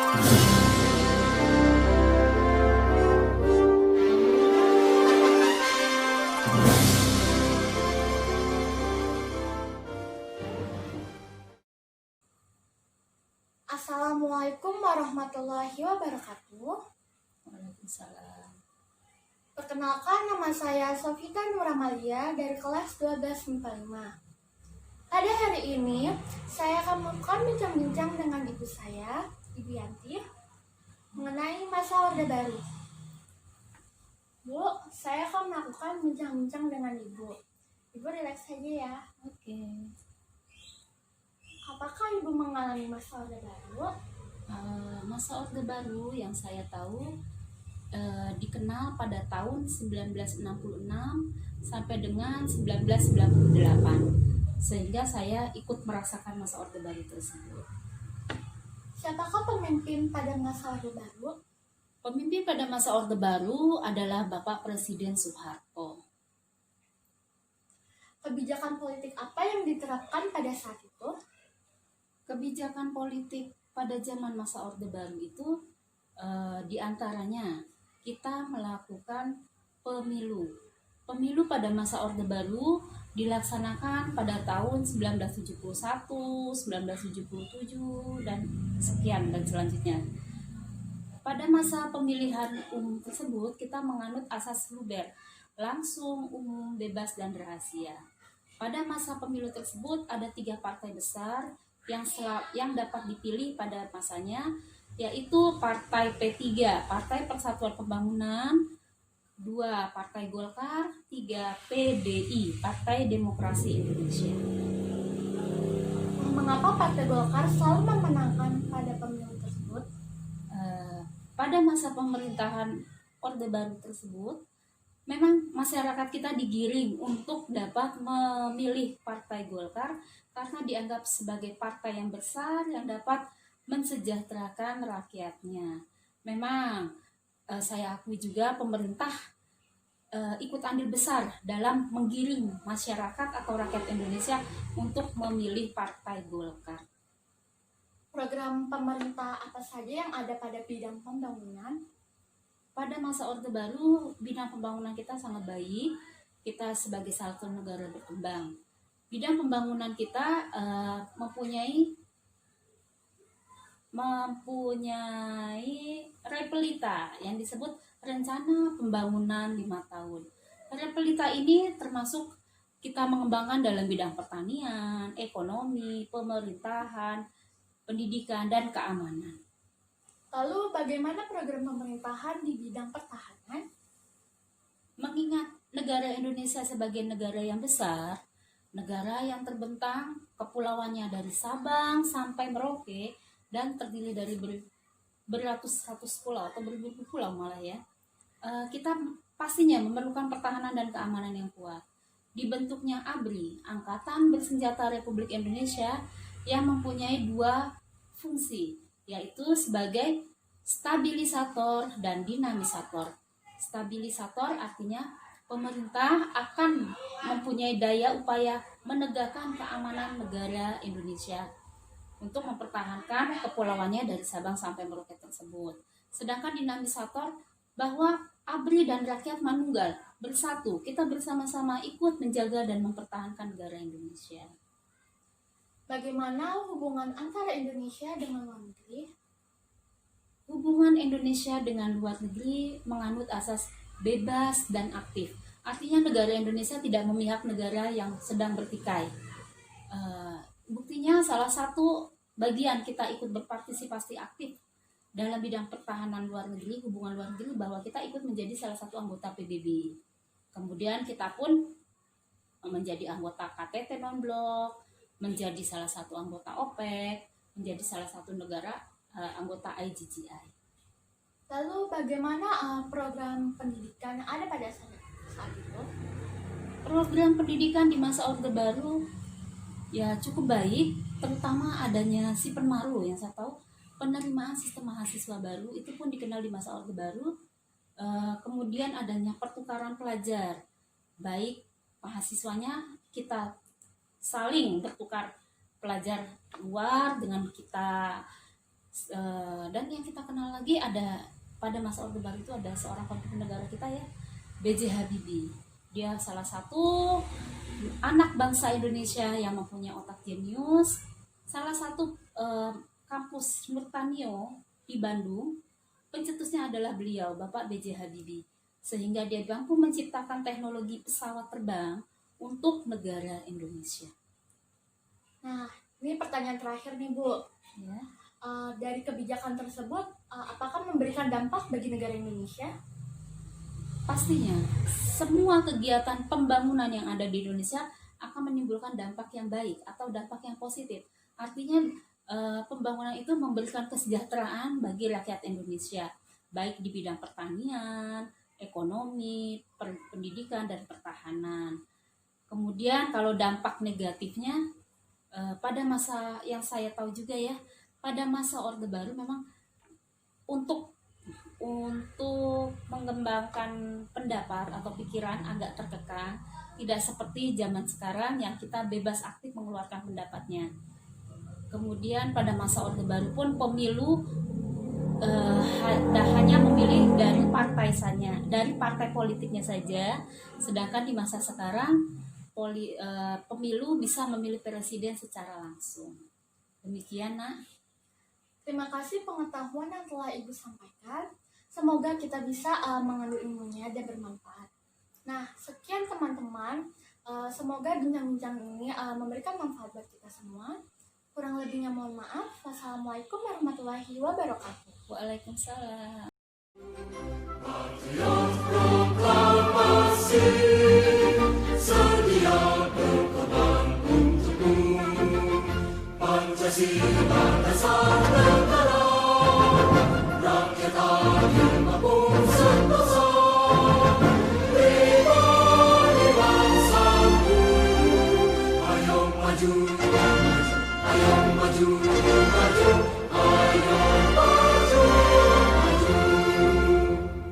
Assalamualaikum warahmatullahi wabarakatuh. Waalaikumsalam. Perkenalkan, nama saya Sofita Nuramalia dari kelas 12 MIPA 5. Pada hari ini, saya akan melakukan bincang-bincang dengan ibu saya, Ibu Yanti, mengenai masa Orde Baru. Bu, saya akan melakukan bincang-bincang dengan ibu. Ibu relax saja ya. Oke. Apakah ibu mengalami masa Orde Baru? Masa Orde Baru yang saya tahu dikenal pada tahun 1966 sampai dengan 1998, sehingga saya ikut merasakan masa Orde Baru tersebut. Siapakah pemimpin pada masa Orde Baru? Pemimpin pada masa Orde Baru adalah Bapak Presiden Soeharto. Kebijakan politik apa yang diterapkan pada saat itu? Kebijakan politik pada zaman masa Orde Baru itu diantaranya kita melakukan pemilu. Pemilu pada masa Orde Baru dilaksanakan pada tahun 1971, 1977, dan sekian dan selanjutnya. Pada masa pemilihan umum tersebut kita menganut asas Luber, langsung, umum, bebas, dan rahasia. Pada masa pemilu tersebut ada 3 partai besar yang dapat dipilih pada masanya, yaitu Partai P3, Partai Persatuan Pembangunan, 2 Partai Golkar, 3 PDI, Partai Demokrasi Indonesia. Mengapa Partai Golkar selalu memenangkan pada pemilu tersebut? Pada masa pemerintahan Orde Baru tersebut, memang masyarakat kita digiring untuk dapat memilih Partai Golkar karena dianggap sebagai partai yang besar yang dapat mensejahterakan rakyatnya. Memang saya akui juga pemerintah ikut andil besar dalam menggiring masyarakat atau rakyat Indonesia untuk memilih Partai Golkar. Program pemerintah apa saja yang ada pada bidang pembangunan? Pada masa Orde Baru, bidang pembangunan kita sangat baik. Kita sebagai satu negara berkembang. Bidang pembangunan kita mempunyai repelita yang disebut rencana pembangunan 5 tahun. Repelita ini termasuk kita mengembangkan dalam bidang pertanian, ekonomi, pemerintahan, pendidikan, dan keamanan. Lalu bagaimana program pemerintahan di bidang pertahanan? Mengingat negara Indonesia sebagai negara yang besar, negara yang terbentang kepulauannya dari Sabang sampai Merauke dan terdiri dari beratus-ratus pulau atau beribu pulau malah ya, kita pastinya memerlukan pertahanan dan keamanan yang kuat. Dibentuknya ABRI, Angkatan Bersenjata Republik Indonesia, yang mempunyai 2 fungsi, yaitu sebagai stabilisator dan dinamisator. Stabilisator artinya pemerintah akan mempunyai daya upaya menegakkan keamanan negara Indonesia untuk mempertahankan kepulauannya dari Sabang sampai Merauke tersebut. Sedangkan dinamisator bahwa ABRI dan rakyat manunggal bersatu, kita bersama-sama ikut menjaga dan mempertahankan negara Indonesia. Bagaimana hubungan antara Indonesia dengan luar negeri? Hubungan Indonesia dengan luar negeri menganut asas bebas dan aktif. Artinya negara Indonesia tidak memihak negara yang sedang bertikai. Buktinya salah satu bagian kita ikut berpartisipasi aktif dalam bidang pertahanan luar negeri, hubungan luar negeri, bahwa kita ikut menjadi salah satu anggota PBB. Kemudian kita pun menjadi anggota KTT non-blok, menjadi salah satu anggota OPEC, menjadi salah satu negara anggota IGGI. Lalu bagaimana program pendidikan yang ada pada saat itu? Program pendidikan di masa Orde Baru ya cukup baik, terutama adanya si Penmaru yang saya tahu, penerimaan sistem mahasiswa baru itu pun dikenal di masa Orde Baru. Kemudian adanya pertukaran pelajar, baik mahasiswanya kita saling bertukar pelajar luar dengan kita Dan yang kita kenal lagi ada pada masa Orde Baru itu ada seorang pemimpin negara kita ya, B.J. Habibie. Dia salah satu anak bangsa Indonesia yang mempunyai otak jenius. Salah satu kampus Nurtanio di Bandung, pencetusnya adalah beliau, Bapak B.J. Habibie. Sehingga dia mampu menciptakan teknologi pesawat terbang untuk negara Indonesia. Nah, ini pertanyaan terakhir nih Bu. Ya. Dari kebijakan tersebut, apakah memberikan dampak bagi negara Indonesia? Pastinya, semua kegiatan pembangunan yang ada di Indonesia akan menimbulkan dampak yang baik atau dampak yang positif. Artinya pembangunan itu memberikan kesejahteraan bagi rakyat Indonesia, baik di bidang pertanian, ekonomi, pendidikan, dan pertahanan. Kemudian kalau dampak negatifnya, pada masa yang saya tahu juga ya, pada masa Orde Baru memang untuk mengembangkan pendapat atau pikiran agak terkekang, tidak seperti zaman sekarang yang kita bebas aktif mengeluarkan pendapatnya. Kemudian pada masa Orde Baru pun pemilu hanya memilih dari partai politiknya saja, sedangkan di masa sekarang pemilu bisa memilih presiden secara langsung. Demikian, Nak. Terima kasih pengetahuan yang telah Ibu sampaikan. Semoga kita bisa mengambil ilmunya dan bermanfaat. Nah, sekian teman-teman. Semoga bincang-bincang ini memberikan manfaat buat kita semua. Kurang lebihnya mohon maaf. Wassalamualaikum warahmatullahi wabarakatuh. Waalaikumsalam. Patriot proklamasi sedia berkorban untukmu. Pancasila dasar negara, rakyat adil maupun sentosa. Pribadi bangsaku, ayo maju, ayo maju.